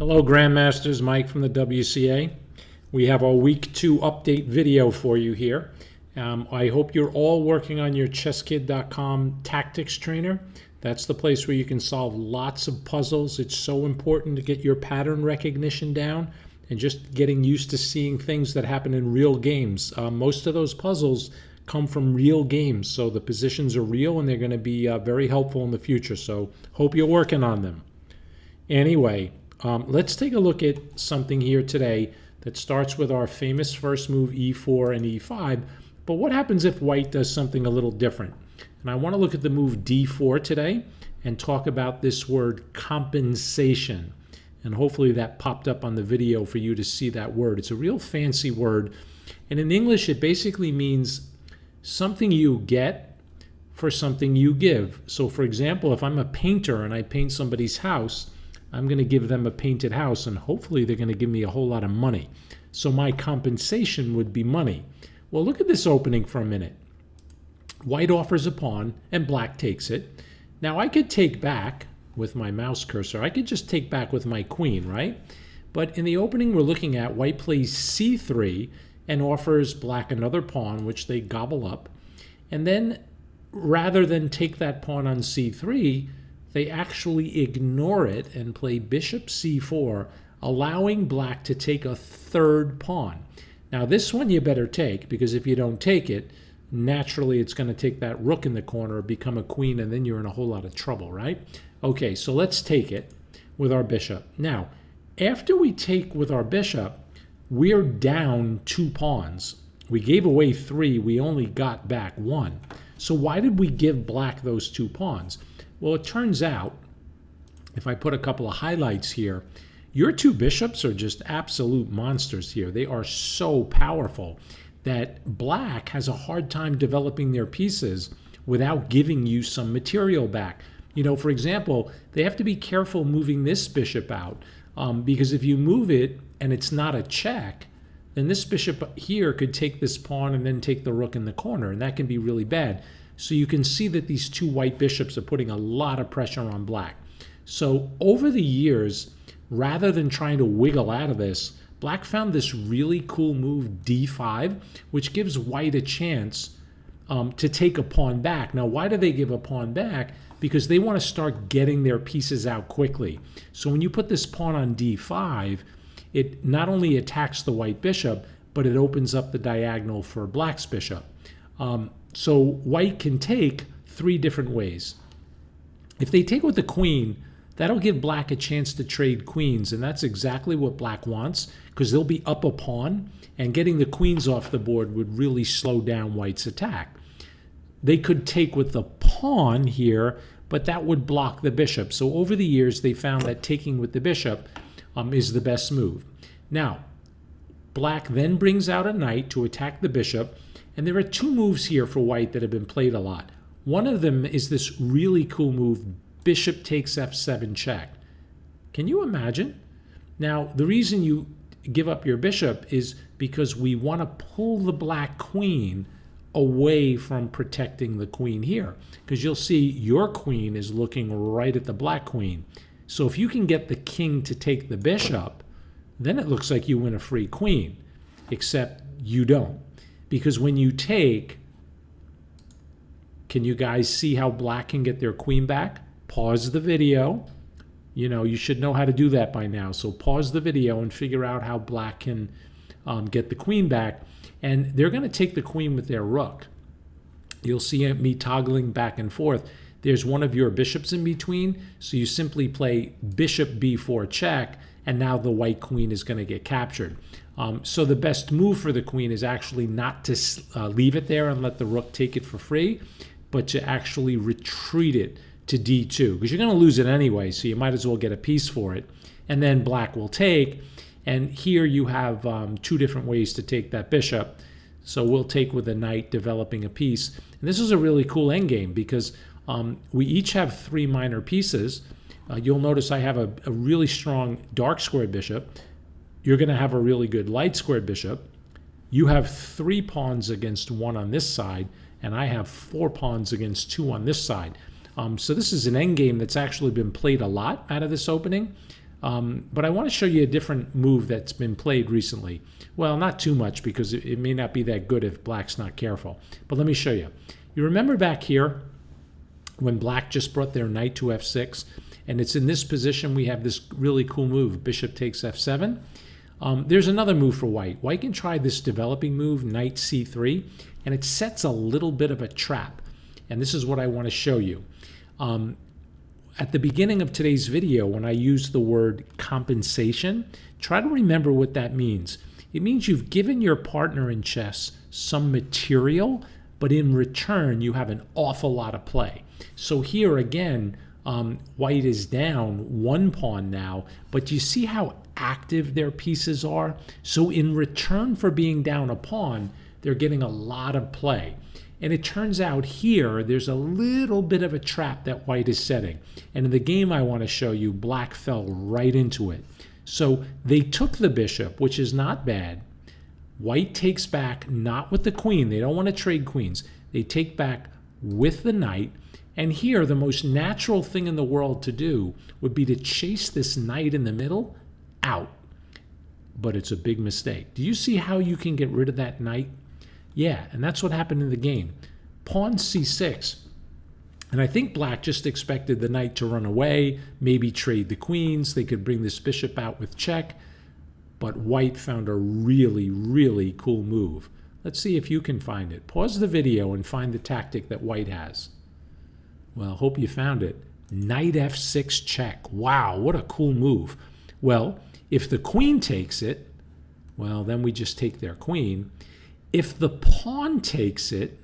Hello Grandmasters, Mike from the WCA. We have our week 2 update video for you here. I hope you're all working on your chesskid.com tactics trainer. That's the place where you can solve lots of puzzles. It's so important to get your pattern recognition down and just getting used to seeing things that happen in real games. Most of those puzzles come from real games, so the positions are real and they're going to be very helpful in the future. So hope you're working on them. Anyway, let's take a look at something here today that starts with our famous first move e4 and e5. But what happens if white does something a little different? And I want to look at the move d4 today and talk about this word compensation. And hopefully that popped up on the video for you to see that word. It's a real fancy word. And in English, it basically means something you get for something you give. So for example, if I'm a painter and I paint somebody's house, I'm going to give them a painted house, and hopefully they're going to give me a whole lot of money. So my compensation would be money. Well, look at this opening for a minute. White offers a pawn, and black takes it. Now, I could take back with my mouse cursor. I could just take back with my queen, right? But in the opening we're looking at, white plays c3 and offers black another pawn, which they gobble up. And then, rather than take that pawn on c3, they actually ignore it and play bishop c4, allowing black to take a third pawn. Now this one you better take, because if you don't take it, naturally it's going to take that rook in the corner, become a queen, and then you're in a whole lot of trouble, right? Okay, so let's take it with our bishop. Now, after we take with our bishop, we're down 2 pawns. We gave away 3, we only got back 1. So why did we give black those 2 pawns? Well, it turns out, if I put a couple of highlights here, your 2 bishops are just absolute monsters here. They are so powerful that black has a hard time developing their pieces without giving you some material back. You know, for example, they have to be careful moving this bishop out, because if you move it and it's not a check, then this bishop here could take this pawn and then take the rook in the corner, and that can be really bad. So you can see that these 2 white bishops are putting a lot of pressure on black. So over the years, rather than trying to wiggle out of this, black found this really cool move d5, which gives white a chance to take a pawn back. Now, why do they give a pawn back? Because they want to start getting their pieces out quickly. So when you put this pawn on d5, it not only attacks the white bishop, but it opens up the diagonal for black's bishop. So white can take 3 different ways. If they take with the queen, that'll give black a chance to trade queens, and that's exactly what black wants, because they'll be up a pawn, and getting the queens off the board would really slow down white's attack. They could take with the pawn here, but that would block the bishop. So over the years, they found that taking with the bishop is the best move. Now, black then brings out a knight to attack the bishop, and there are 2 moves here for white that have been played a lot. One of them is this really cool move, bishop takes f7 check. Can you imagine? Now, the reason you give up your bishop is because we want to pull the black queen away from protecting the queen here, because you'll see your queen is looking right at the black queen. So if you can get the king to take the bishop, then it looks like you win a free queen, except you don't. Because when you take, can you guys see how black can get their queen back? Pause the video. You know, you should know how to do that by now. So pause the video and figure out how black can get the queen back. And they're going to take the queen with their rook. You'll see me toggling back and forth. There's one of your bishops in between, so you simply play bishop b4 check, and now the white queen is going to get captured. So the best move for the queen is actually not to leave it there and let the rook take it for free, but to actually retreat it to d2, because you're going to lose it anyway, so you might as well get a piece for it. And then black will take, and here you have 2 different ways to take that bishop. So we'll take with a knight, developing a piece. And this is a really cool endgame, because we each have 3 minor pieces. You'll notice I have a really strong dark squared bishop. You're going to have a really good light squared bishop. You have 3 pawns against 1 on this side, and I have 4 pawns against 2 on this side. So this is an endgame that's actually been played a lot out of this opening. But I want to show you a different move that's been played recently. Well, not too much, because it may not be that good if black's not careful. But let me show you. You remember back here when black just brought their knight to f6, and it's in this position we have this really cool move, bishop takes f7. There's another move for white. White can try this developing move, knight c3, and it sets a little bit of a trap. And this is what I want to show you. At the beginning of today's video, when I used the word compensation, try to remember what that means. It means you've given your partner in chess some material, but in return you have an awful lot of play. So here again, white is down one pawn now, but you see how active their pieces are? So in return for being down a pawn, they're getting a lot of play. And it turns out here, there's a little bit of a trap that white is setting. And in the game I want to show you, black fell right into it. So they took the bishop, which is not bad. White takes back, not with the queen. They don't want to trade queens. They take back with the knight. And here, the most natural thing in the world to do would be to chase this knight in the middle out. But it's a big mistake. Do you see how you can get rid of that knight? Yeah, and that's what happened in the game. Pawn c6. And I think black just expected the knight to run away, maybe trade the queens. They could bring this bishop out with check. But white found a really, really cool move. Let's see if you can find it. Pause the video and find the tactic that white has. Well, hope you found it. Knight f6 check. Wow, what a cool move. Well, if the queen takes it, well, then we just take their queen. If the pawn takes it,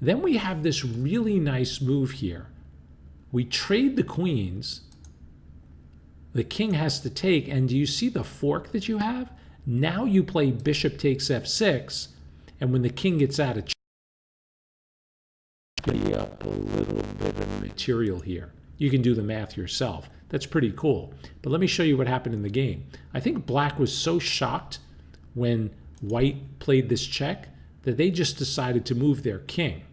then we have this really nice move here. We trade the queens. The king has to take, and do you see the fork that you have? Now you play bishop takes f6, and when the king gets out of check, up a little bit of material here. You can do the math yourself. That's pretty cool. But let me show you what happened in the game. I think black was so shocked when white played this check that they just decided to move their king.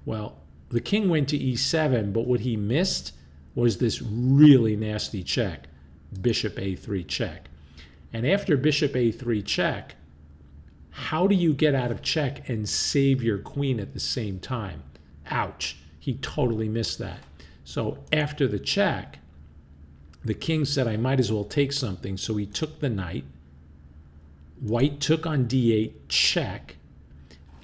Well, the king went to e7, but what he missed was this really nasty check, bishop a3 check. And after bishop a3 check, how do you get out of check and save your queen at the same time? Ouch, he totally missed that. So after the check, the king said, I might as well take something, so he took the knight. White took on d8, check.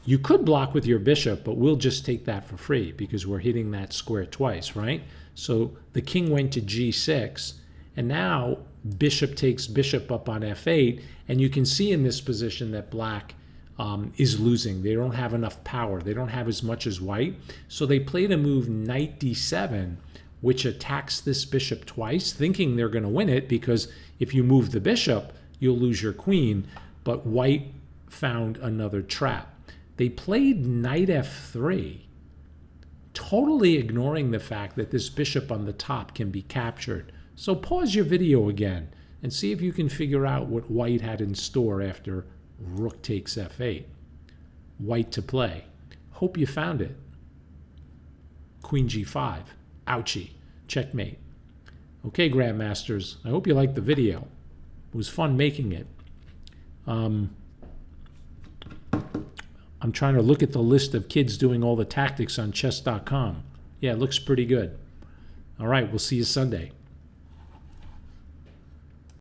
You could block with your bishop, but we'll just take that for free because we're hitting that square twice, right? So the king went to g6, and now bishop takes bishop up on f8, and you can see in this position that black is losing. They don't have enough power. They don't have as much as white. So they played a move knight d7, which attacks this bishop twice, thinking they're going to win it because if you move the bishop, you'll lose your queen. But white found another trap. They played knight f3, totally ignoring the fact that this bishop on the top can be captured. So pause your video again and see if you can figure out what white had in store after rook takes f8. White to play. Hope you found it. Queen g5. Ouchie. Checkmate. Okay, Grandmasters, I hope you liked the video. It was fun making it. I'm trying to look at the list of kids doing all the tactics on chess.com. Yeah, it looks pretty good. All right, we'll see you Sunday.